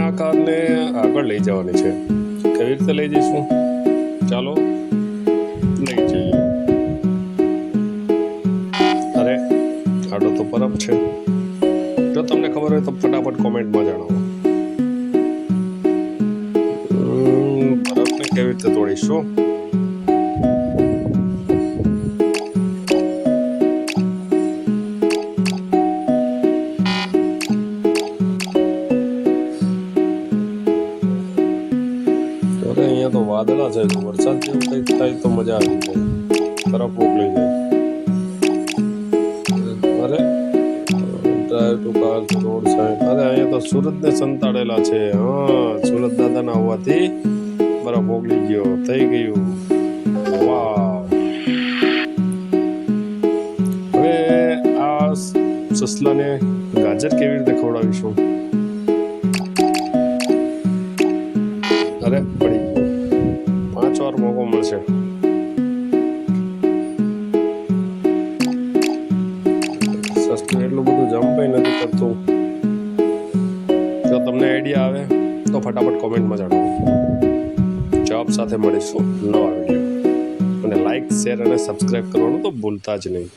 આ કારને આગળ લઈ જવાની છે. કેવી રીતે લઈ જઈશું? ચાલો લઈ જઈએ. અરે આડો તો બરફ છે. જો તમને ખબર હોય તો ફટાફટ કોમેન્ટમાં જણાવો. બરફને કેવી રીતે તોડીશું? અહીંયા તો વાદળા છે, તો વરસાદ જેવું કંઈક થાય તો મજા આવી જાય. તરફ મોકલી જાય. અરે drive to car road side. અરે અહીંયા તો સુરતને સંતાડેલા છે. હા, સુરત દાદાના હોવાથી બરફ મોકલી ગયો. થઈ ગયું. વાહ. હવે આ સસલાને ગાજર કેવી રીતે ખવડાવીશું? અરે પડી ગયો. 5 વાર મોકો મળશે. સસ્તું એટલું બધું જમ્પ નથી કરતું. જો તમને આઈડિયા આવે તો ફટાફટ કોમેન્ટમાં જણાવો. જવાબ સાથે મળીશું નવા વિડીયો. અને લાઈક, શેર અને સબસ્ક્રાઈબ કરવાનું તો ભૂલતા જ નહીં.